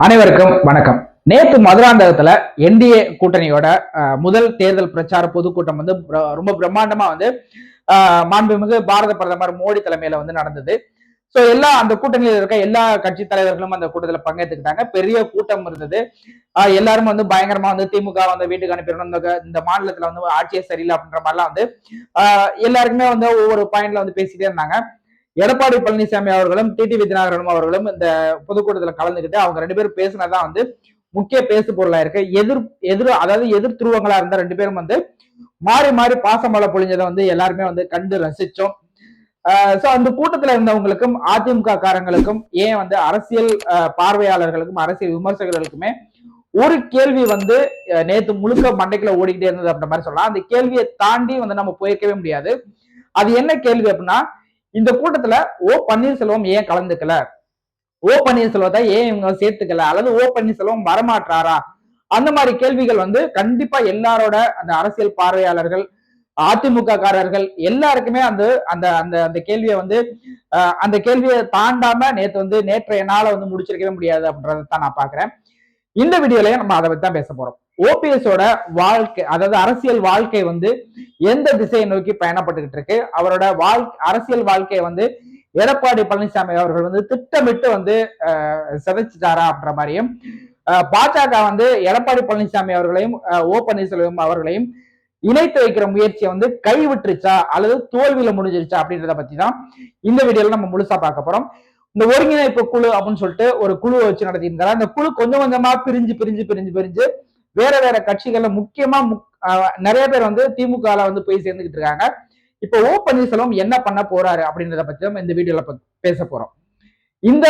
அனைவருக்கும் வணக்கம். நேத்து மதுராந்தகத்துல என்டிஏ கூட்டணியோட முதல் தேர்தல் பிரச்சார பொதுக்கூட்டம் வந்து ரொம்ப பிரம்மாண்டமா வந்து மாண்புமிகு பாரத பிரதமர் மோடி தலைமையில வந்து நடந்தது. சோ அந்த கூட்டணியில் இருக்க எல்லா கட்சி தலைவர்களும் அந்த கூட்டத்தில் பங்கேற்றுக்கிட்டாங்க. பெரிய கூட்டம் இருந்தது. எல்லாரும் வந்து பயங்கரமா வந்து திமுக வந்து வீட்டுக்கு அனுப்பிடணும், இந்த மாநிலத்துல வந்து ஆட்சியே சரியில்லை அப்படின்ற மாதிரிலாம் வந்து எல்லாருக்குமே வந்து ஒவ்வொரு பாயிண்ட்ல வந்து பேசிட்டே இருந்தாங்க. எடப்பாடி பழனிசாமி அவர்களும் டிடிவி தினகரனும் அவர்களும் இந்த பொதுக்கூட்டத்தில் கலந்துகிட்டு அவங்க ரெண்டு பேரும் பேசினதான் வந்து முக்கிய பேசு பொருளா இருக்கு. அதாவது எதிர் துருவங்களா இருந்த ரெண்டு பேரும் வந்து மாறி மாறி பாசமழை பொழிஞ்சதை வந்து எல்லாருமே வந்து கண்டு ரசிச்சோம். அந்த கூட்டத்தில் இருந்தவங்களுக்கும் அதிமுக காரங்களுக்கும் ஏன் வந்து அரசியல் பார்வையாளர்களுக்கும் அரசியல் விமர்சகர்களுக்குமே ஒரு கேள்வி வந்து நேத்து முழுக்க மண்டைக்குள்ள ஓடிக்கிட்டே இருந்தது அப்படின்ற மாதிரி சொல்லலாம். அந்த கேள்வியை தாண்டி வந்து நம்ம போயிருக்கவே முடியாது. அது என்ன கேள்வி அப்படின்னா, இந்த கூட்டத்துல ஓ பன்னீர்செல்வம் ஏன் கலந்துக்கல, ஓ பன்னீர்செல்வத்தை ஏன் இவங்க சேர்த்துக்கல, அல்லது ஓ பன்னீர்செல்வம் வரமாட்டாரா, அந்த மாதிரி கேள்விகள் வந்து கண்டிப்பா எல்லாரோட அந்த அரசியல் பார்வையாளர்கள் அதிமுக காரர்கள் எல்லாருக்குமே அந்த அந்த அந்த அந்த கேள்வியை வந்து அந்த கேள்வியை தாண்டாம நேற்றைய நாளை வந்து முடிச்சிருக்கவே முடியாது அப்படின்றத தான் நான் பாக்குறேன். இந்த வீடியோலயே நம்ம அதை பத்தி தான் பேச போறோம். ஓபிஎஸோட வாழ்க்கை, அதாவது அரசியல் வாழ்க்கை வந்து எந்த திசையை நோக்கி பயணப்பட்டுக்கிட்டு இருக்கு, அவரோட அரசியல் வாழ்க்கையை வந்து எடப்பாடி பழனிசாமி அவர்கள் வந்து திட்டமிட்டு வந்து சிதைச்சிட்டாரா அப்படின்ற மாதிரியும், பாஜக வந்து எடப்பாடி பழனிசாமி அவர்களையும் ஓ பன்னீர்செல்வம் அவர்களையும் இணைத்து வைக்கிற முயற்சியை வந்து கைவிட்டுருச்சா அல்லது தோல்வியில முடிஞ்சிருச்சா அப்படின்றத பத்தி தான் இந்த வீடியோல நம்ம முழுசா பார்க்க போறோம். இந்த ஒருங்கிணைப்பு குழு அப்படின்னு சொல்லிட்டு ஒரு குழு வச்சு நடத்திருந்தாரு. அந்த குழு கொஞ்சம் கொஞ்சமா பிரிஞ்சு பிரிஞ்சு பிரிஞ்சு பிரிஞ்சு வேற வேற கட்சிகள்ல முக்கியமா நிறைய பேர் வந்து திமுக வந்து போய் சேர்ந்துகிட்டு இருக்காங்க. இப்ப ஓ பன்னீர்செல்வம் என்ன பண்ண போறாரு அப்படின்றத பத்தி நம்ம இந்த வீடியோல பேச போறோம். இந்த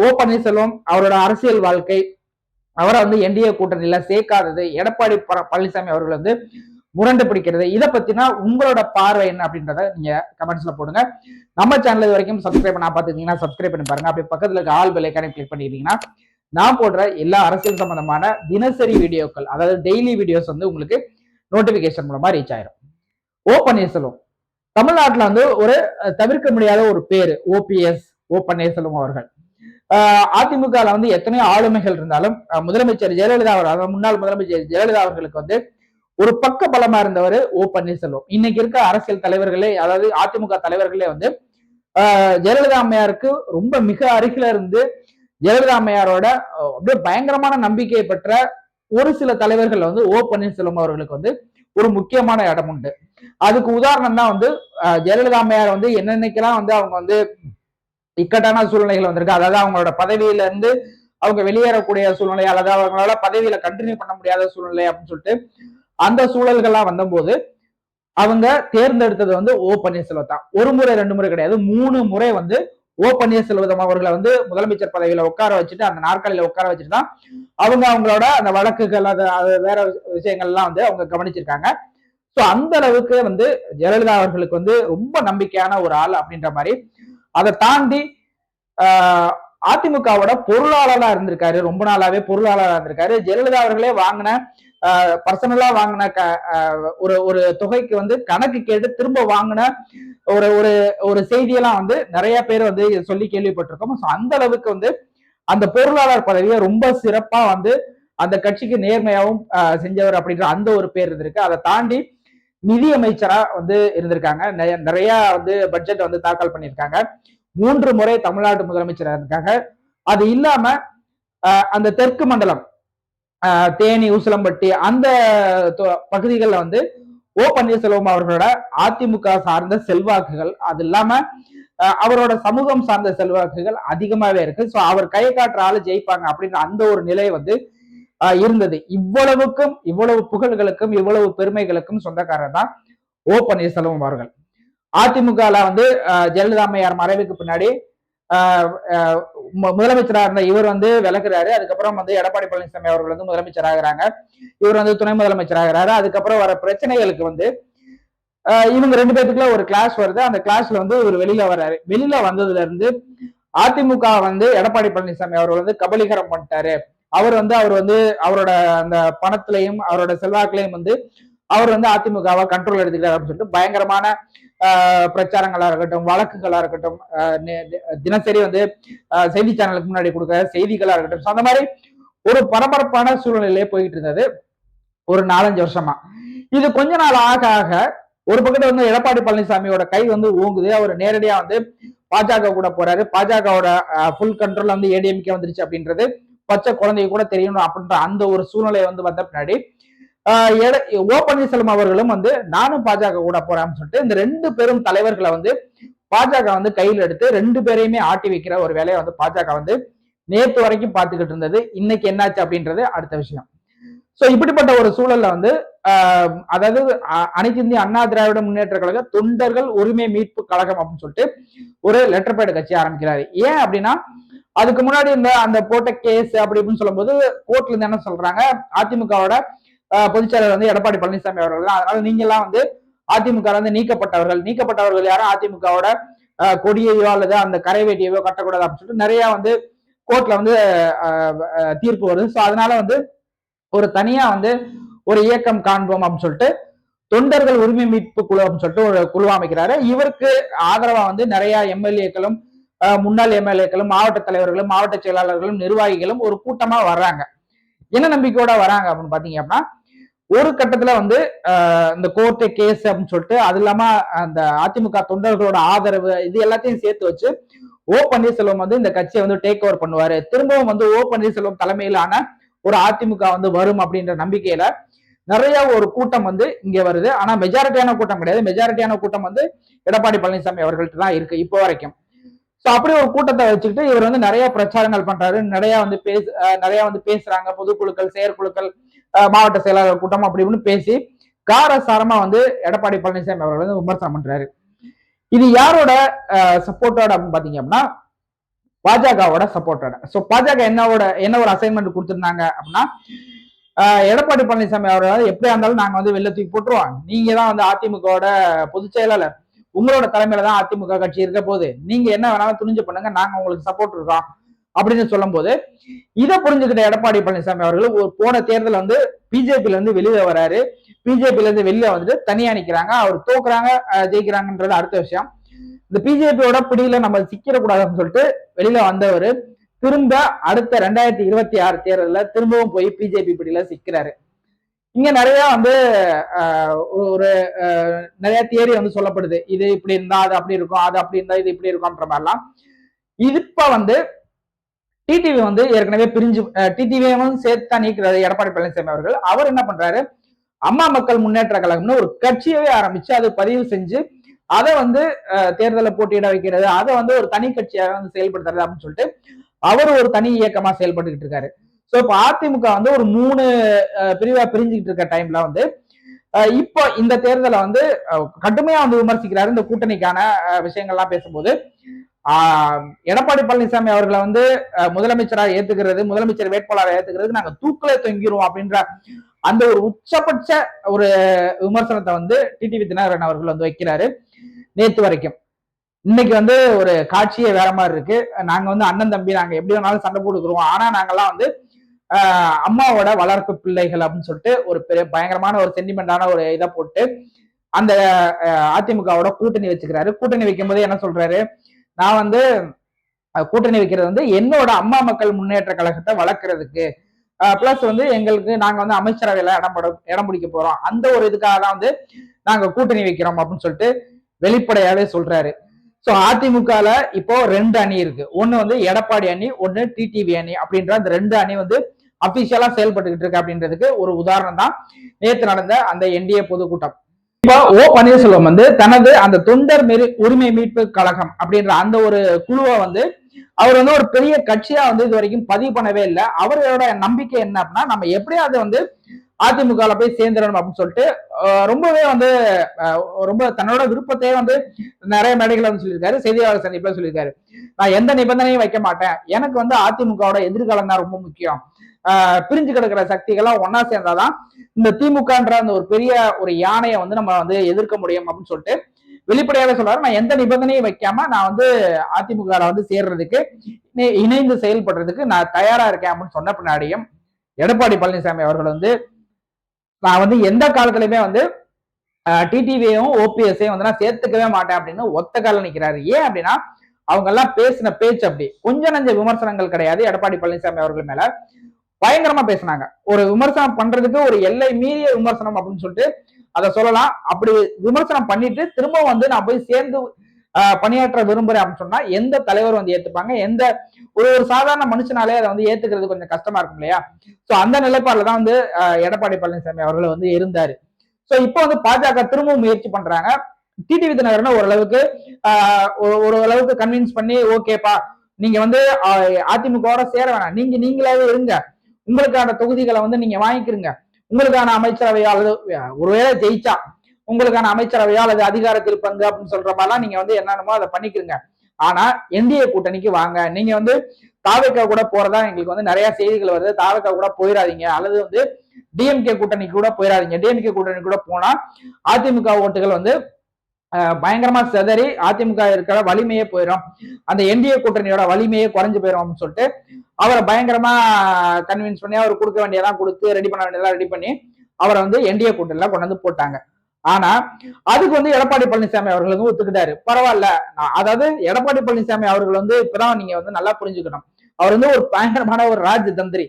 ஓ பன்னீர்செல்வம் அவரோட அரசியல் வாழ்க்கை, அவரை வந்து என்டிஏ கூட்டணியில சேர்க்காதது, எடப்பாடி பழனிசாமி அவர்கள் வந்து முரண்டு பிடிக்கிறது, இதை பத்தினா உங்களோட பார்வை என்ன அப்படின்றத நீங்க கமெண்ட்ஸ்ல போடுங்க. நம்ம சேனல் இது வரைக்கும் சப்ஸ்கிரைப் பண்ணா பாத்துக்கிட்டீங்கன்னா சப்ஸ்கிரைப் பண்ணி பாருங்க. அப்படி பக்கத்துல இருக்க ஆல் பெல் ஐகானை கிளிக் பண்ணிட்டீங்கன்னா நான் போடுற எல்லா அரசியல் சம்பந்தமான தினசரி வீடியோக்கள், அதாவது டெய்லி வீடியோஸ் வந்து உங்களுக்கு நோட்டிபிகேஷன் மூலமா ரீச் ஆயிரும். ஓ பன்னீர்செல்வம் தமிழ்நாட்டுல வந்து ஒரு தவிர்க்க முடியாத ஒரு பேரு ஓபிஎஸ், ஓ பன்னீர்செல்வம் அவர்கள். அதிமுக வந்து எத்தனையோ ஆளுமைகள் இருந்தாலும் முதலமைச்சர் ஜெயலலிதா அவர், முன்னாள் முதலமைச்சர் ஜெயலலிதா அவர்களுக்கு வந்து ஒரு பக்க பலமா இருந்தவர் ஓ பன்னீர்செல்வம். இன்னைக்கு இருக்க அரசியல் தலைவர்களே, அதாவது அதிமுக தலைவர்களே வந்து ஜெயலலிதா அம்மையாருக்கு ரொம்ப மிக அருகில இருந்து ஜெயலலிதா அம்மையாரோட அப்படியே பயங்கரமான நம்பிக்கை பெற்ற ஒரு சில தலைவர்கள் வந்து ஓ பன்னீர்செல்வம் அவர்களுக்கு வந்து ஒரு முக்கியமான இடம் உண்டு. அதுக்கு உதாரணம் தான் வந்து ஜெயலலிதா அம்மையார் வந்து என்னன்னைக்கெல்லாம் வந்து அவங்க வந்து இக்கட்டான சூழ்நிலைகள் வந்திருக்கு, அதாவது அவங்களோட பதவியில இருந்து அவங்க வெளியேறக்கூடிய சூழ்நிலை, அல்லது அவங்களால பதவியில கண்டினியூ பண்ண முடியாத சூழ்நிலை அப்படின்னு சொல்லிட்டு அந்த சூழல்கள்லாம் வந்தபோது அவங்க தேர்ந்தெடுத்தது வந்து ஓ பன்னீர்செல்வம் தான். ஒரு முறை ரெண்டு முறை கிடையாது, 3 முறை வந்து ஓ பன்னீர்செல்வம் அவர்களை வந்து முதலமைச்சர் பதவியில உட்கார வச்சுட்டு, அந்த நாற்காலியில உட்கார வச்சுட்டு தான் அவங்களோட அந்த வழக்குகள், அது வேற விஷயங்கள் எல்லாம் வந்து அவங்க கவனிச்சிருக்காங்க. சோ அந்த அளவுக்கு வந்து ஜெயலலிதா அவர்களுக்கு வந்து ரொம்ப நம்பிக்கையான ஒரு ஆள் அப்படின்ற மாதிரி. அதை தாண்டி அதிமுகவோட பொருளாளரா இருந்திருக்காரு, ரொம்ப நாளாவே பொருளாளரா இருந்திருக்காரு. ஜெயலலிதா அவர்களே வாங்கின பர்சனலா வாங்கின ஒரு ஒரு தொகைக்கு வந்து கணக்கு கேட்டு திரும்ப வாங்கின ஒரு ஒரு ஒரு செய்தியெல்லாம் வந்து நிறைய பேர் வந்து சொல்லி கேள்விப்பட்டிருக்கோம். அந்த அளவுக்கு வந்து அந்த பொருளாளர் பதவியை ரொம்ப சிறப்பா வந்து அந்த கட்சிக்கு நேர்மையாகவும் செஞ்சவர் அப்படின்ற அந்த ஒரு பேர் இருந்திருக்கு. அதை தாண்டி நிதி அமைச்சரா வந்து இருந்திருக்காங்க, நிறைய வந்து பட்ஜெட் வந்து தாக்கல் பண்ணியிருக்காங்க, 3 முறை தமிழ்நாட்டு முதலமைச்சராக இருக்காங்க. அது இல்லாம அந்த தெற்கு மண்டலம் தேனி, ஊசலம்பட்டி அந்த பகுதிகளில் வந்து ஓ பன்னீர்செல்வம் அவர்களோட அதிமுக சார்ந்த செல்வாக்குகள், அது இல்லாம அவரோட சமூகம் சார்ந்த செல்வாக்குகள் அதிகமாவே இருக்கு. சோ அவர் கை காட்டுற ஆளு ஜெயிப்பாங்க அப்படின்ற அந்த ஒரு நிலை வந்து இருந்தது. இவ்வளவு புகழ்களுக்கும் இவ்வளவு பெருமைகளுக்கும் சொந்தக்காரர் தான் ஓ பன்னீர்செல்வம் அவர்கள். அதிமுக வந்து ஜெயலலிதா அம்மையார் மறைவுக்கு பின்னாடி முதலமைச்சராக இருந்த இவர் வந்து விலகுறாரு. அதுக்கப்புறம் வந்து எடப்பாடி பழனிசாமி அவர்கள் வந்து முதலமைச்சர் ஆகிறாங்க, இவர் வந்து துணை முதலமைச்சர் ஆகிறாரு. அதுக்கப்புறம் வர பிரச்சனைகளுக்கு வந்து இவங்க ரெண்டு பேருக்குள்ள ஒரு கிளாஸ் வருது. அந்த கிளாஸ்ல வந்து இவர் வெளியில வர்றாரு. வெளியில வந்ததுல இருந்து அதிமுக வந்து எடப்பாடி பழனிசாமி அவர்கள் வந்து கபலீகரம் பண்ணிட்டாரு. அவர் வந்து அவரோட அந்த பணத்திலையும் அவரோட செல்வாக்குலையும் வந்து அவர் வந்து அதிமுகவை கண்ட்ரோல் எடுத்துக்கிறார் அப்படின்னு சொல்லிட்டு பயங்கரமான பிரச்சாரங்களா இருக்கட்டும், வழக்குகளா இருக்கட்டும், தினசரி வந்து செய்தி சேனலுக்கு முன்னாடி கொடுக்குற செய்திகளா இருக்கட்டும், அந்த மாதிரி ஒரு பரபரப்பான சூழ்நிலையிலே போயிட்டு இருந்தது ஒரு 4-5 வருஷமா. இது கொஞ்ச நாள் ஆக ஆக ஒரு பக்கத்துல வந்து எடப்பாடி பழனிசாமியோட கை வந்து ஓங்குது. அவர் நேரடியா வந்து பாஜக கூட போறாரு. பாஜகவோட ஃபுல் கண்ட்ரோல் வந்து ஏடிஎம்கே வந்துருச்சு அப்படின்றது பச்சை குழந்தைய கூட தெரியணும் அப்படின்ற அந்த ஒரு சூழ்நிலை வந்து வந்த பின்னாடி ஓ பன்னீர்செல்வம் அவர்களும் வந்து நானும் பாஜக கூட போறேன்னு சொல்லிட்டு இந்த 2 பெரும் தலைவர்களை வந்து பாஜக வந்து கையில் எடுத்து 2 பேரையுமே ஆட்டி வைக்கிற ஒரு வேலையை வந்து பாஜக வந்து நேற்று வரைக்கும் பார்த்துக்கிட்டு இருந்தது. இன்னைக்கு என்னாச்சு அப்படின்றது அடுத்த விஷயம். சோ இப்படிப்பட்ட ஒரு சூழல்ல வந்து அதாவது அனைத்து இந்திய அண்ணா திராவிட முன்னேற்ற கழக தொண்டர்கள் உரிமை மீட்பு கழகம் அப்படின்னு சொல்லிட்டு ஒரு லெட்டர் பேட் கட்சி ஆரம்பிக்கிறாரு. ஏன் அப்படின்னா அதுக்கு முன்னாடி இந்த அந்த போட்ட கேஸ் அப்படி இப்படின்னு சொல்லும் போது கோர்ட்ல இருந்து என்ன சொல்றாங்க, அதிமுகவோட பொதுச்செயலர் வந்து எடப்பாடி பழனிசாமி அவர்கள் தான், அதனால நீங்க எல்லாம் வந்து அதிமுக வந்து நீக்கப்பட்டவர்கள் யாரும் அதிமுகவோட கொடியையோ அல்லது அந்த கரை வேட்டியோ கட்டக்கூடாது அப்படின்னு சொல்லிட்டு நிறைய வந்து கோர்ட்ல வந்து தீர்ப்பு வருது. ஸோ அதனால வந்து ஒரு தனியா வந்து ஒரு இயக்கம் காண்போம் அப்படின்னு சொல்லிட்டு தொண்டர்கள் உரிமை மீட்பு குழு அப்படின்னு சொல்லிட்டு ஒரு குழு அமைக்கிறாரு. இவருக்கு ஆதரவா வந்து நிறைய எம்எல்ஏக்களும் முன்னாள் எம்எல்ஏக்களும் மாவட்ட தலைவர்களும் மாவட்ட செயலாளர்களும் நிர்வாகிகளும் ஒரு கூட்டமா வர்றாங்க. என்ன நம்பிக்கையோட வராங்க அப்படின்னு பாத்தீங்க அப்படின்னா, ஒரு கட்டத்துல வந்து இந்த கோர்ட்டு கேஸ் அப்படின்னு சொல்லிட்டு அது இல்லாம அந்த அதிமுக தொண்டர்களோட ஆதரவு இது எல்லாத்தையும் சேர்த்து வச்சு ஓ பன்னீர்செல்வம் வந்து இந்த கட்சியை வந்து டேக் ஓவர் பண்ணுவாரு. திரும்பவும் வந்து ஓ பன்னீர்செல்வம் தலைமையிலான ஒரு அதிமுக வந்து வரும் அப்படின்ற நம்பிக்கையில நிறைய ஒரு கூட்டம் வந்து இங்க வருது. ஆனா மெஜாரிட்டியான கூட்டம் கிடையாது. மெஜாரிட்டியான கூட்டம் வந்து எடப்பாடி பழனிசாமி அவர்கள்ட்ட தான் இருக்கு இப்போ வரைக்கும். சோ அப்படி ஒரு கூட்டத்தை வச்சுக்கிட்டு இவர் வந்து நிறைய பிரச்சாரங்கள் பண்றாரு. நிறைய வந்து பேசுறாங்க. பொதுக்குழுக்கள், செயற்குழுக்கள், மாவட்ட செயலாளர் கூட்டம் அப்படி இப்படின்னு பேசி காரசாரமா வந்து எடப்பாடி பழனிசாமி அவர்கள் வந்து விமர்சனம் பண்றாரு. இது யாரோட சப்போர்ட்டோட அப்படின்னு பாத்தீங்க அப்படின்னா பாஜகவோட சப்போர்ட்டோட. சோ பாஜக என்ன ஒரு அசைன்மெண்ட் கொடுத்திருந்தாங்க அப்படின்னா, எடப்பாடி பழனிசாமி அவர்கள் எப்படியா இருந்தாலும் நாங்க வந்து வெளில தூக்கி போட்டுருவோம், நீங்க தான் வந்து அதிமுகவோட பொதுச் செயலாளர், உங்களோட தலைமையில தான் அதிமுக கட்சி இருக்க போது, நீங்க என்ன வேணாலும் துணிஞ்சு பண்ணுங்க, நாங்க உங்களுக்கு சப்போர்ட் இருக்கோம் அப்படின்னு சொல்லும் போது இதை புரிஞ்சுக்கிட்ட எடப்பாடி பழனிசாமி அவர்கள் போன தேர்தல் வந்து பிஜேபியில இருந்து வெளியில வராரு. பிஜேபியில இருந்து வெளியில வந்துட்டு தனியா நிக்கிறாங்க. அவர் தோக்குறாங்க ஜெயிக்கிறாங்கன்றது அடுத்த விஷயம். இந்த பிஜேபியோட பிடியில நம்ம சிக்கிடக்கூடாதுன்னு சொல்லிட்டு வெளியில வந்தவர் திரும்ப அடுத்த 2026 தேர்தலில் திரும்பவும் போய் பிஜேபி பிடியில சிக்கிறாரு. இங்க நிறைய வந்து ஒரு நிறைய தியரி வந்து சொல்லப்படுது. இது இப்படி இருந்தா அது அப்படி இருக்கும், அது அப்படி இருந்தா இது இப்படி இருக்கும்ன்ற மாதிரிலாம். இப்ப வந்து டிடிவி வந்து ஏற்கனவே பிரிஞ்சு டிடிவியும் சேர்த்து தான் நீக்கிறாரு எடப்பாடி பழனிசாமி அவர்கள். அவர் என்ன பண்றாரு, அம்மா மக்கள் முன்னேற்ற கழகம்னு ஒரு கட்சியவே ஆரம்பிச்சு அதை பதிவு செஞ்சு அதை வந்து தேர்தலில் போட்டியிட வைக்கிறது, அதை வந்து ஒரு தனி கட்சியாக வந்து செயல்படுத்துறது அப்படின்னு சொல்லிட்டு அவர் ஒரு தனி இயக்கமா செயல்பட்டுக்கிட்டு இருக்காரு. சோ இப்ப அதிமுக வந்து ஒரு 3 பிரிவா பிரிஞ்சுக்கிட்டு இருக்க டைம்ல வந்து இப்போ இந்த தேர்தலை வந்து கடுமையா வந்து விமர்சிக்கிறாரு. இந்த கூட்டணிக்கான விஷயங்கள்லாம் பேசும்போது எடப்பாடி பழனிசாமி அவர்களை வந்து முதலமைச்சராக ஏத்துக்கிறது, முதலமைச்சர் வேட்பாளராக ஏத்துக்கிறது நாங்க தூக்கல தொங்கிடுவோம் அப்படின்ற அந்த ஒரு உச்சபட்ச ஒரு விமர்சனத்தை வந்து டிடிவி தினகரன் அவர்கள் வந்து வைக்கிறாரு நேத்து வரைக்கும். இன்னைக்கு வந்து ஒரு காட்சியே வேற மாதிரி இருக்கு. நாங்க வந்து அண்ணன் தம்பி நாங்க எப்படி வேணாலும் சண்டை போட்டுக்கிறோம், ஆனா நாங்கெல்லாம் வந்து அம்மாவோட வளர்ப்பு பிள்ளைகள் அப்படின்னு சொல்லிட்டு ஒரு பயங்கரமான ஒரு சென்டிமெண்டான ஒரு இதை போட்டு அந்த அதிமுகவோட கூட்டணி வச்சுக்கிறாரு. கூட்டணி வைக்கும் போது என்ன சொல்றாரு, நான் வந்து கூட்டணி வைக்கிறது வந்து என்னோட அம்மா மக்கள் முன்னேற்ற கழகத்தை வளர்க்கறதுக்கு, பிளஸ் வந்து எங்களுக்கு நாங்க வந்து அமைச்சரவையில இடம் பிடிக்க போறோம், அந்த ஒரு இதுக்காக தான் வந்து நாங்க கூட்டணி வைக்கிறோம் அப்படின்னு சொல்லிட்டு வெளிப்படையாவே சொல்றாரு. சோ அதிமுகல இப்போ 2 அணி இருக்கு. ஒண்ணு வந்து எடப்பாடி அணி, ஒண்ணு டிடிவி அணி அப்படின்ற அந்த 2 அணி வந்து அபிஷியலா செயல்பட்டுக்கிட்டு இருக்கு அப்படின்றதுக்கு ஒரு உதாரணம் தான் நேற்று நடந்த அந்த என்டிஏ பொதுக்கூட்டம். இப்போ ஓ பன்னீர்செல்வம் வந்து தனது அந்த தொண்டர் உரிமை மீட்பு கழகம் அப்படின்ற அந்த ஒரு குழுவை வந்து அவர் வந்து ஒரு பெரிய கட்சியா வந்து இது வரைக்கும் பதிவு பண்ணவே இல்லை. அவரோட நம்பிக்கை என்ன அப்படின்னா, நம்ம எப்படியாவது வந்து அதிமுக போய் சேர்ந்துடணும் அப்படின்னு சொல்லிட்டு ரொம்பவே வந்து ரொம்ப தன்னோட விருப்பத்தையே வந்து நிறைய மேடைகளை வந்து சொல்லியிருக்காரு. செய்தியாளர் சந்திப்புல சொல்லியிருக்காரு, நான் எந்த நிபந்தனையும் வைக்க மாட்டேன், எனக்கு வந்து அதிமுகவோட எதிர்காலம் தான் ரொம்ப முக்கியம், பிரிஞ்சு கிடக்கிற சக்திகள்லாம் ஒன்னா சேர்ந்தாதான் இந்த திமுகன்ற அந்த ஒரு பெரிய ஒரு யானையை வந்து நம்ம வந்து எதிர்க்க முடியும் அப்படின்னு சொல்லிட்டு வெளிப்படையாக சொல்றாரு. நான் எந்த நிபந்தனையும் வைக்காம நான் வந்து அதிமுக வந்து சேர்றதுக்கு இணைந்து செயல்படுறதுக்கு நான் தயாரா இருக்கேன் அப்படின்னு சொன்ன பின்னாடியும் எடப்பாடி பழனிசாமி அவர்கள் வந்து நான் வந்து எந்த காலத்திலுமே வந்து டிடிவியும் ஓபிஎஸ்ஸையும் வந்து நான் சேர்த்துக்கவே மாட்டேன் அப்படின்னு ஒத்த கால நிக்கிறாரு. ஏன் அப்படின்னா அவங்க எல்லாம் பேசின பேச்சு அப்படி. கொஞ்சம் நஞ்ச விமர்சனங்கள் கிடையாது எடப்பாடி பழனிசாமி அவர்கள் மேல. பயங்கரமா பேசினாங்க. ஒரு விமர்சனம் பண்றதுக்கு ஒரு எல்லை மீறிய விமர்சனம் அப்படின்னு சொல்லிட்டு அதை சொல்லலாம். அப்படி விமர்சனம் பண்ணிட்டு திரும்ப வந்து நான் போய் சேர்ந்து பணியாற்ற விரும்புறேன் அப்படின்னு சொன்னா எந்த தலைவர் வந்து ஏத்துப்பாங்க? எந்த ஒரு சாதாரண மனுஷனாலே அதை வந்து ஏத்துக்கிறது கொஞ்சம் கஷ்டமா இருக்கும் இல்லையா? சோ அந்த நிலைப்பாடுல தான் வந்து எடப்பாடி பழனிசாமி அவர்கள் வந்து இருந்தாரு. சோ இப்போ வந்து பாஜக திரும்பவும் முயற்சி பண்றாங்க. டிடிவி தினகரன் ஓரளவுக்கு ஓரளவுக்கு கன்வின்ஸ் பண்ணி ஓகேப்பா நீங்க வந்து அதிமுகவோட சேர வேணாம், நீங்களாவே இருங்க, உங்களுக்கான தொகுதிகளை வந்து நீங்க வாங்கிக்கிறீங்க, உங்களுக்கான அமைச்சரவையோ அல்லது ஒருவேளை ஜெயிச்சா உங்களுக்கான அமைச்சரவையோ அல்லது அதிகாரத்தில் பங்கு அப்படின்னு சொல்ற மாதிரிலாம் நீங்க வந்து என்னென்னமோ அதை பண்ணிக்கிறீங்க. ஆனா என்டிஏ கூட்டணிக்கு வாங்க, நீங்க வந்து தாவேக்கா கூட போறதா எங்களுக்கு வந்து நிறைய செய்திகள் வருது, தாவேக்கா கூட போயிடாதீங்க, அல்லது வந்து டிஎம்கே கூட்டணிக்கு கூட போயிடாதீங்க. டிஎம்கே கூட்டணி கூட போனா அதிமுக ஓட்டுகள் வந்து பயங்கரமா செதறி அதிமுக இருக்கிற வலிமையே போயிடும், அந்த என்டிஏ கூட்டணியோட வலிமையே குறைஞ்சு போயிடும் அப்படின்னு சொல்லிட்டு அவரை பயங்கரமா கன்வின்ஸ் பண்ணி அவர் கொடுக்க வேண்டியதான் கொடுத்து ரெடி பண்ண வேண்டியதெல்லாம் ரெடி பண்ணி அவரை வந்து என்டிஏ கூட்டணியில கொண்டு வந்து போட்டாங்க. ஆனா அதுக்கு வந்து எடப்பாடி பழனிசாமி அவர்களுக்கு ஒத்துக்கிட்டாரு. பரவாயில்ல, அதாவது எடப்பாடி பழனிசாமி அவர்கள் வந்து இப்பதான் நீங்க வந்து நல்லா புரிஞ்சுக்கணும், அவர் வந்து ஒரு பயங்கரமான ஒரு ராஜ தந்திரி.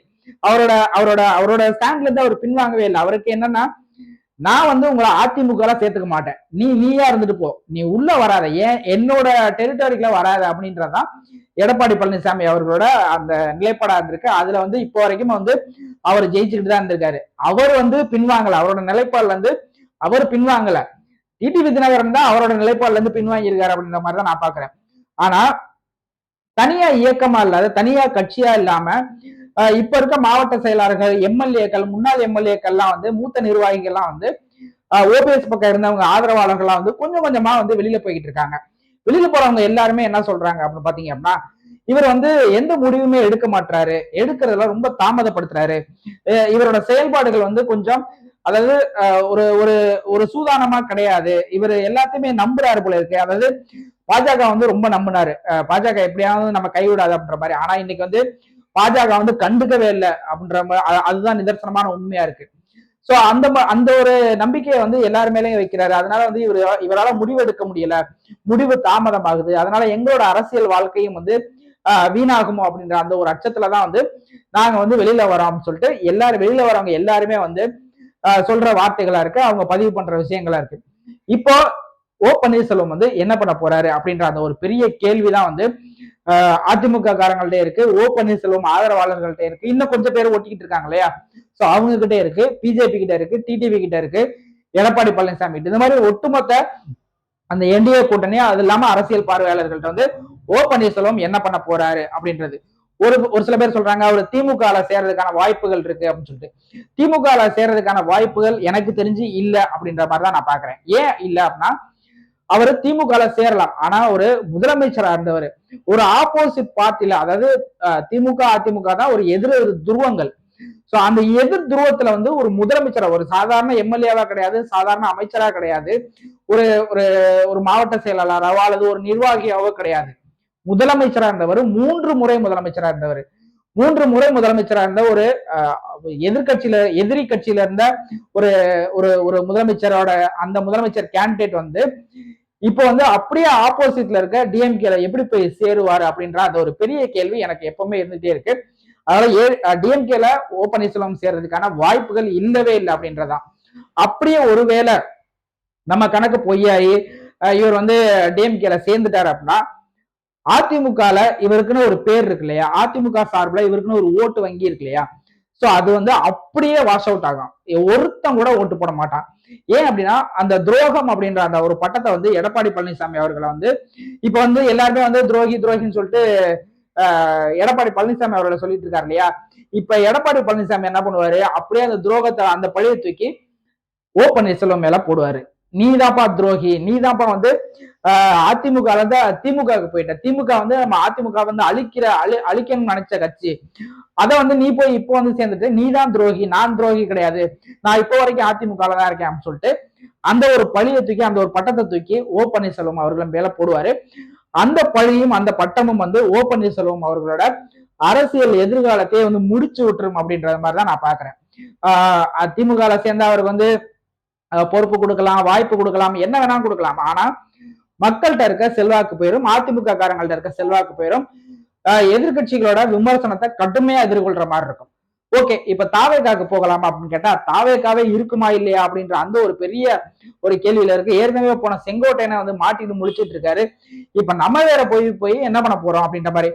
அவரோட அவரோட அவரோட ஸ்டாண்ட்ல இருந்து அவர் பின்வாங்கவே இல்லை. அவருக்கு என்னன்னா, நான் வந்து உங்களை அதிமுக சேர்த்துக்க மாட்டேன், நீயா இருந்துட்டு போ, நீ உள்ள வராத, ஏன் என்னோட டெரிட்டரிக்குள்ள வராத அப்படின்றதான் எடப்பாடி பழனிசாமி அவர்களோட அந்த நிலைப்பாடா இருந்திருக்கு. அதுல வந்து இப்போ வரைக்கும் வந்து அவர் ஜெயிச்சுக்கிட்டு தான் இருந்திருக்காரு. அவர் வந்து பின்வாங்கல, அவரோட நிலைப்பாடுல இருந்து அவர் பின்வாங்கல. டிடிவி தினகரன் தான் அவரோட நிலைப்பாடுல இருந்து பின்வாங்கி இருக்காரு அப்படின்ற மாதிரி தான் நான் பாக்குறேன். ஆனா தனியா இயக்கமா இல்லாத, தனியா கட்சியா இல்லாம இப்ப இருக்க மாவட்ட செயலாளர்கள், எம்எல்ஏக்கள், முன்னாள் எம்எல்ஏக்கள்லாம் வந்து மூத்த நிர்வாகிகள்லாம் வந்து ஓபிஎஸ் பக்கம் இருந்தவங்க ஆதரவாளர்கள்லாம் வந்து கொஞ்சம் கொஞ்சமா வந்து வெளியில போய்கிட்டு இருக்காங்க. வெளியில போறவங்க எல்லாருமே என்ன சொல்றாங்க அப்படின்னு பாத்தீங்க அப்படின்னா, இவர் வந்து எந்த முடிவுமே எடுக்க மாட்டாரு, எடுக்கிறதுல ரொம்ப தாமதப்படுத்துறாரு, இவரோட செயல்பாடுகள் வந்து கொஞ்சம் அதாவது ஒரு ஒரு ஒரு சூதானமா கிடையாது, இவர் எல்லாத்தையுமே நம்புறாரு போல இருக்கு. அதாவது பாஜக வந்து ரொம்ப நம்பினாரு, பாஜக எப்படியாவது நம்ம கைவிடாது அப்படின்ற மாதிரி. ஆனா இன்னைக்கு வந்து பாஜக வந்து கண்டுக்கவே இல்லை அப்படின்ற அதுதான் நிதர்சனமான உண்மையா இருக்கு. சோ அந்த அந்த ஒரு நம்பிக்கையை வந்து எல்லாரு மேலேயும் வைக்கிறாரு. அதனால வந்து இவரால முடிவு எடுக்க முடியல, முடிவு தாமதம் ஆகுது, அதனால எங்களோட அரசியல் வாழ்க்கையும் வந்து வீணாகுமோ அப்படின்ற அந்த ஒரு அச்சத்துலதான் வந்து நாங்க வந்து வெளியில வரோம்னு சொல்லிட்டு எல்லாரும் வெளியில வரவங்க எல்லாருமே வந்து சொல்ற வார்த்தைகளா இருக்கு, அவங்க பதிவு பண்ற விஷயங்களா இருக்கு. இப்போ ஓ பன்னீர்செல்வம் வந்து என்ன பண்ண போறாரு அப்படின்ற அந்த ஒரு பெரிய கேள்விதான் வந்து அதிமுக காரங்கள்ட்ட இருக்கு, ஓ பன்னீர்செல்வம் ஆதரவாளர்கள்ட்ட இருக்கு, இன்னும் கொஞ்சம் பேர் ஒட்டிக்கிட்டு இருக்காங்க இல்லையா, சோ அவங்க கிட்ட இருக்கு, பிஜேபி கிட்ட இருக்கு, டிடிவி கிட்ட இருக்கு, எடப்பாடி பழனிசாமி, இந்த மாதிரி ஒட்டுமொத்த அந்த என்டிஏ கூட்டணி, அது இல்லாம அரசியல் பார்வையாளர்கள்ட்ட வந்து ஓ பன்னீர்செல்வம் என்ன பண்ண போறாரு அப்படின்றது. ஒரு சில பேர் சொல்றாங்க அவர் திமுக சேர்றதுக்கான வாய்ப்புகள் இருக்கு அப்படின்னு சொல்லிட்டு. திமுக சேர்றதுக்கான வாய்ப்புகள் எனக்கு தெரிஞ்சு இல்ல அப்படின்ற மாதிரிதான் நான் பாக்குறேன். ஏன் இல்ல அப்படின்னா, அவர் திமுக சேரலாம், ஆனா ஒரு முதலமைச்சரா இருந்தவர் ஒரு ஆப்போசிட் பார்ட்டில, அதாவது திமுக அதிமுக தான் ஒரு எதிர் துருவங்கள். சோ அந்த எதிர் துருவத்துல வந்து ஒரு முதலமைச்சரா, ஒரு சாதாரண எம்எல்ஏவா கிடையாது, சாதாரண அமைச்சரா கிடையாது, ஒரு ஒரு மாவட்ட செயலாளராவோ அல்லது ஒரு நிர்வாகியாவோ கிடையாது, முதலமைச்சரா இருந்தவர், 3 முறை முதலமைச்சரா இருந்தவர், 3 முறை முதலமைச்சரா இருந்த ஒரு எதிரி கட்சியில இருந்த ஒரு ஒரு முதலமைச்சரோட அந்த முதலமைச்சர் கேண்டிடேட் வந்து இப்போ வந்து அப்படியே ஆப்போசிட்ல இருக்க டிஎம்கேல எப்படி போய் சேருவாரு அப்படின்ற அந்த ஒரு பெரிய கேள்வி எனக்கு எப்பவுமே இருந்துட்டே இருக்கு. அதனால டிஎம்கேல ஓ பன்னீர்செல்வம் சேர்றதுக்கான வாய்ப்புகள் இல்லவே இல்லை அப்படின்றதான். அப்படியே ஒருவேளை நம்ம கணக்கு பொய்யாயி இவர் வந்து டிஎம்கேல சேர்ந்துட்டாரு அப்படின்னா, அதிமுகல இவருக்குன்னு ஒரு பேர் இருக்கு இல்லையா, அதிமுக சார்பில் இவருக்குன்னு ஒரு ஓட்டு வங்கி இருக்கு இல்லையா, சோ அது வந்து அப்படியே வாஷ் அவுட் ஆகும், ஒருத்தன் கூட ஓட்டு போட மாட்டான். ஏன் அப்படின்னா அந்த துரோகம் அப்படின்ற அந்த ஒரு பட்டத்தை வந்து எடப்பாடி பழனிசாமி அவர்களை வந்து இப்ப வந்து எல்லாருமே வந்து துரோகி துரோகின்னு சொல்லிட்டு எடப்பாடி பழனிசாமி அவர்களை சொல்லிட்டு இருக்காரு இல்லையா, இப்ப எடப்பாடி பழனிசாமி என்ன பண்ணுவாரு, அப்படியே அந்த துரோகத்தை அந்த பழியை தூக்கி ஓ பன்னீர்செல்வம் மேல போடுவாரு. நீதாப்பா துரோகி, நீதாப்பா வந்து அதிமுக வந்து திமுக போயிட்ட, திமுக வந்து நம்ம அதிமுக வந்து அழிக்கணும்னு நினைச்ச கட்சி, அதை வந்து நீ போய் இப்போ வந்து சேர்ந்துட்டு நீதான் துரோகி, நான் துரோகி கிடையாது, நான் இப்போ வரைக்கும் அதிமுக தான் இருக்கேன் அப்படின்னு சொல்லிட்டு அந்த ஒரு பழியை தூக்கி அந்த ஒரு பட்டத்தை தூக்கி ஓ பன்னீர்செல்வம் அவர்கள் மேல போடுவாரு. அந்த பழியும் அந்த பட்டமும் வந்து ஓ பன்னீர்செல்வம் அவர்களோட அரசியல் எதிர்காலத்தையே வந்து முடிச்சு விட்டுரும் அப்படின்ற மாதிரி தான் நான் பாக்குறேன். திமுக சேர்ந்த அவருக்கு வந்து பொறுப்பு கொடுக்கலாம், வாய்ப்பு கொடுக்கலாம், என்ன வேணாலும் கொடுக்கலாம். ஆனா மக்கள்கிட்ட இருக்க செல்வாக்கு போயிடும், அதிமுக காரங்கள்ட்ட இருக்க செல்வாக்கு போயிடும். எதிர்கட்சிகளோட விமர்சனத்தை கடுமையா எதிர்கொள்ற மாதிரி இருக்கும். ஓகே, இப்ப தாவேக்காக்கு போகலாமா அப்படின்னு கேட்டா தாவேக்காவே இருக்குமா இல்லையா அப்படின்ற அந்த ஒரு பெரிய ஒரு கேள்வியில இருக்கு. ஏற்கனவே போன செங்கோட்டையனை வந்து மாட்டிட்டு முழிச்சிட்டு இருக்காரு. இப்ப நம்ம வேற போய் போய் என்ன பண்ண போறோம் அப்படின்ற மாதிரி.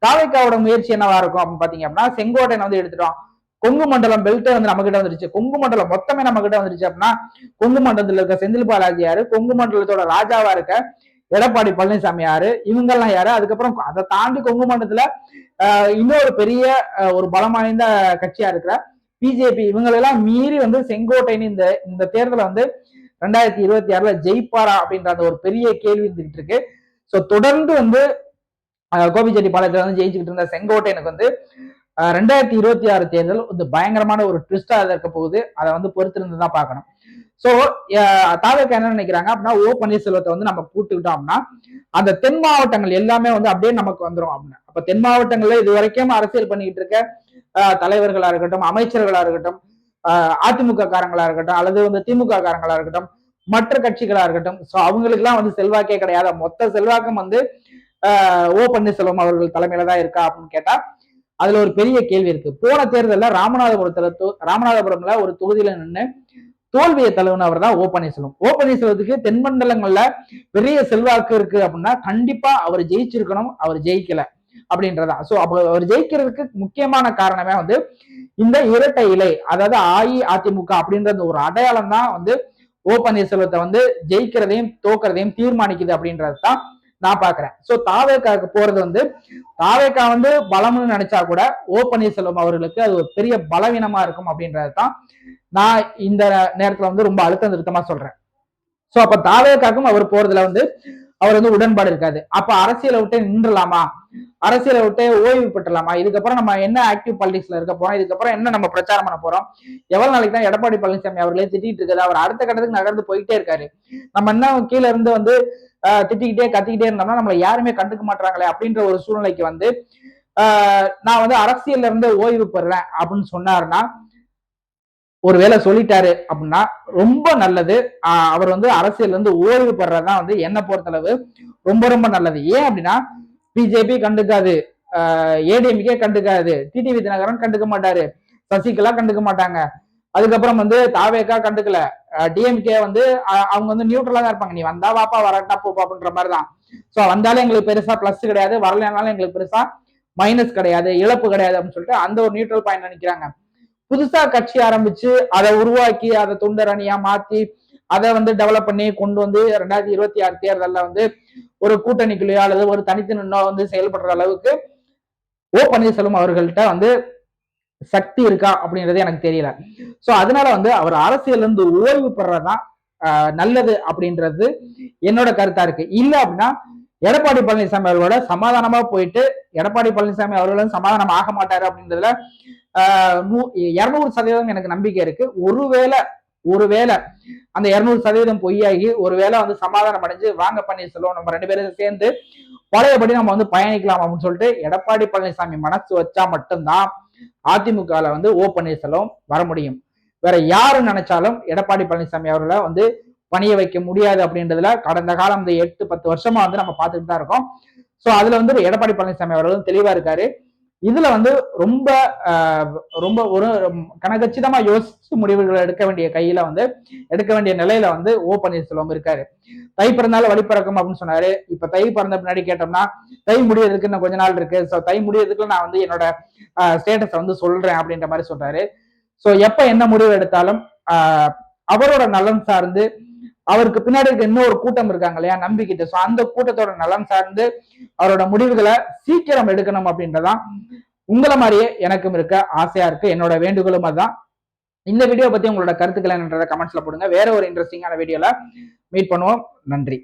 தாவேக்காவோட முயற்சி என்னவா இருக்கும் அப்படின்னு பாத்தீங்க அப்படின்னா, செங்கோட்டையனை வந்து எடுத்துட்டோம், கொங்கு மண்டலம் பெல்ட்டே வந்து நம்ம கிட்ட வந்துருச்சு, கொங்கு மண்டலம் மொத்தமே நம்ம கிட்ட வந்துருச்சு அப்படின்னா, கொங்கு மண்டலத்துல இருக்க செந்தில் பாலாஜி யாரு, கொங்கு மண்டலத்தோட ராஜாவா இருக்க எடப்பாடி பழனிசாமி யாரு, இவங்கெல்லாம் யாரு, அதுக்கப்புறம் அதை தாண்டி கொங்கு மண்டலத்துல இன்னொரு பெரிய ஒரு பலம் வாய்ந்த கட்சியா இருக்கிற பிஜேபி, இவங்களெல்லாம் மீறி வந்து செங்கோட்டையன் இந்த இந்த தேர்தலை வந்து 2026 ஜெயிப்பாரா அப்படின்ற அந்த ஒரு பெரிய கேள்வி இருந்துகிட்டு இருக்கு. ஸோ தொடர்ந்து வந்து கோபிச்செட்டிப்பாளையத்துல வந்து ஜெயிச்சுக்கிட்டு இருந்த செங்கோட்டையனுக்கு வந்து 2026 தேர்தல் வந்து பயங்கரமான ஒரு ட்விஸ்டா இருக்க போகுது. அதை வந்து பொறுத்திருந்து தான் பார்க்கணும். சோ தாவேக்கா என்ன நினைக்கிறாங்க அப்படின்னா, ஓ பன்னீர்செல்வத்தை வந்து நம்ம கூட்டுக்கிட்டோம்னா அந்த தென் மாவட்டங்கள் எல்லாமே வந்து அப்படியே நமக்கு வந்துடும் அப்படின்னு. அப்ப தென் மாவட்டங்கள்ல இது வரைக்கும் அரசியல் பண்ணிக்கிட்டு இருக்க தலைவர்களா இருக்கட்டும், அமைச்சர்களா இருக்கட்டும், அதிமுக காரங்களா இருக்கட்டும், அல்லது வந்து திமுக காரங்களா இருக்கட்டும், மற்ற கட்சிகளா இருக்கட்டும், சோ அவங்களுக்கு எல்லாம் வந்து செல்வாக்கே கிடையாது. மொத்த செல்வாக்கம் வந்து ஓ பன்னீர்செல்வம் அவர்கள் தலைமையில தான் இருக்கா அப்படின்னு கேட்டா அதுல ஒரு பெரிய கேள்வி இருக்கு. போன தேர்தலில் ராமநாதபுரம்ல ஒரு தொகுதியில நின்று தோல்வியை தழுவினவர் தான் ஓ பன்னீர்செல்வம். ஓ பன்னீர்செல்வத்துக்கு தென்மண்டலங்கள்ல பெரிய செல்வாக்கு இருக்கு அப்படின்னா கண்டிப்பா அவர் ஜெயிச்சிருக்கணும், அவர் ஜெயிக்கல அப்படின்றதா. சோ அவர் ஜெயிக்கிறதுக்கு முக்கியமான காரணமே வந்து இந்த இரட்டை இலை, அதாவது அஇஅதிமுக அப்படின்ற ஒரு அடையாளம் தான் வந்து ஓ பன்னீர்செல்வத்தை வந்து ஜெயிக்கிறதையும் தோக்கிறதையும் தீர்மானிக்குது அப்படின்றது தான் நான் பாக்குறேன். சோ தாவேக்காவுக்கு போறது வந்து தாவேக்கா வந்து பலம்னு நினைச்சா கூட ஓ பன்னீர்செல்வம் அவர்களுக்கு அது ஒரு பெரிய பலவீனமா இருக்கும் அப்படின்றது தான் நான் இந்த நேரத்துல வந்து ரொம்ப அழுத்தம் திருத்தமா சொல்றேன். சோ அப்ப தாவேக்காக்கும் அவர் போறதுல வந்து அவர் வந்து உடன்பாடு இருக்காது. அப்ப அரசியலை விட்டு நின்றுலாமா, அரசியலை விட்டு ஓய்வு பெற்றலாமா, இதுக்கப்புறம் நம்ம என்ன ஆக்டிவ் பாலிடிக்ஸ்ல இருக்க போறோம், இதுக்கப்புறம் என்ன நம்ம பிரச்சாரம் பண்ண போறோம், எவ்வளவு நாளைக்கு தான் எடப்பாடி பழனிசாமி அவர்களே திட்டிட்டு இருக்காரு, அவர் அடுத்த கட்டத்துக்கு நகர்ந்து போயிட்டே இருக்காரு, நம்ம என்ன கீழே இருந்து வந்து திட்டிக்கிட்டே கத்திக்கிட்டே இருந்தோம்னா நம்மளை யாருமே கண்டுக்க மாட்டாங்களே அப்படின்ற ஒரு சூழ்நிலைக்கு வந்து நான் வந்து அரசியல்ல இருந்து ஓய்வு பெறேன் அப்படின்னு சொன்னாருன்னா, ஒருவேளை சொல்லிட்டாரு அப்படின்னா ரொம்ப நல்லது. அவர் வந்து அரசியல் இருந்து ஓய்வு பெறதான் வந்து என்னை பொறுத்தளவு ரொம்ப ரொம்ப நல்லது. ஏன் அப்படின்னா பிஜேபி கண்டுக்காது, ஏடிஎம்கே கண்டுக்காது, டிடிவி தினகரன் கண்டுக்க மாட்டாரு, சசிகலா கண்டுக்க மாட்டாங்க, அதுக்கப்புறம் வந்து தாவேக்கா கண்டுக்கல, டிஎம்கே வந்து அவங்க வந்து நியூட்ரலா தான் இருப்பாங்க, நீ வந்தா வாப்பா வரட்டா போப்பா அப்படின்ற மாதிரிதான். சோ வந்தாலும் எங்களுக்கு பெருசா பிளஸ் கிடையாது, வரலனாலும் எங்களுக்கு பெருசா மைனஸ் கிடையாது, இழப்பு கிடையாது அப்படின்னு சொல்லிட்டு அந்த ஒரு நியூட்ரல் பாயிண்ட் நினைக்கிறாங்க. புதுசா கட்சி ஆரம்பிச்சு அதை உருவாக்கி அதை தொண்டர் அணியா மாத்தி அதை வந்து டெவலப் பண்ணி கொண்டு வந்து 2026 தேர்தலில் வந்து ஒரு கூட்டணிக்குள்ளேயோ அல்லது ஒரு தனித்து நின்னோ வந்து செயல்படுற அளவுக்கு ஓ பன்னீர்செல்வம் அவர்கள்ட்ட வந்து சக்தி இருக்கா அப்படின்றது எனக்கு தெரியல. சோ அதனால வந்து அவர் அரசியல் இருந்து ஓய்வு பெறதான் நல்லது அப்படின்றது என்னோட கருத்தா இருக்கு. இல்ல அப்படின்னா எடப்பாடி பழனிசாமி அவர்களோட சமாதானமா போயிட்டு எடப்பாடி பழனிசாமி அவர்களும் சமாதானம் ஆக மாட்டாரு அப்படின்றதுல 200% எனக்கு நம்பிக்கை இருக்கு. ஒருவேளை அந்த 200% பொய்யாகி ஒருவேளை வந்து சமாதானம் அடைஞ்சு வாங்க பன்னீர்செல்வம் நம்ம 2 பேரும் சேர்ந்து பழையபடி நம்ம வந்து பயணிக்கலாம் அப்படின்னு சொல்லிட்டு எடப்பாடி பழனிசாமி மனசு வச்சா மட்டும்தான் அதிமுக வந்து ஓ பன்னீர்செல்வம் வர முடியும். வேற யாரு நினைச்சாலும் எடப்பாடி பழனிசாமி அவர்களை வந்து பணிய வைக்க முடியாது அப்படின்றதுல கடந்த காலம் இந்த 8-10 வருஷமா வந்து நம்ம பார்த்துட்டு தான் இருக்கோம். சோ அதுல வந்து எடப்பாடி பழனிசாமி அவர்களும் தெளிவா இருக்காரு. இதுல வந்து ரொம்ப ரொம்ப ஒரு கனகச்சிதமா யோசிச்சு முடிவுகளை எடுக்க வேண்டிய நிலையில வந்து ஓ பன்னீர்செல்வம் இருக்காரு. தை பிறந்தாலும் வழி பிறக்கும் அப்படின்னு சொன்னாரு. இப்ப தை பிறந்த பின்னாடி கேட்டோம்னா தை முடியறதுக்கு இன்னும் கொஞ்ச நாள் இருக்கு, ஸோ தை முடியறதுக்கு நான் வந்து என்னோட ஸ்டேட்டஸை வந்து சொல்றேன் அப்படின்ற மாதிரி சொல்றாரு. ஸோ எப்ப என்ன முடிவு எடுத்தாலும் அவரோட நலன் சார்ந்து அவருக்கு பின்னாடி இருக்க இன்னொரு கூட்டம் இருக்காங்க இல்லையா நம்பிக்கிட்டு, ஸோ அந்த கூட்டத்தோட நலன் சார்ந்து அவரோட முடிவுகளை சீக்கிரம் எடுக்கணும் அப்படின்றதான் உங்களை மாதிரியே எனக்கும் இருக்க ஆசையா இருக்கு. என்னோட வேண்டுகோளும் அதுதான். இந்த வீடியோ பத்தி உங்களோட கருத்துக்கள் என்னன்றத கமெண்ட்ஸ்ல போடுங்க. வேற ஒரு இன்ட்ரெஸ்டிங்கான வீடியோல மீட் பண்ணுவோம். நன்றி.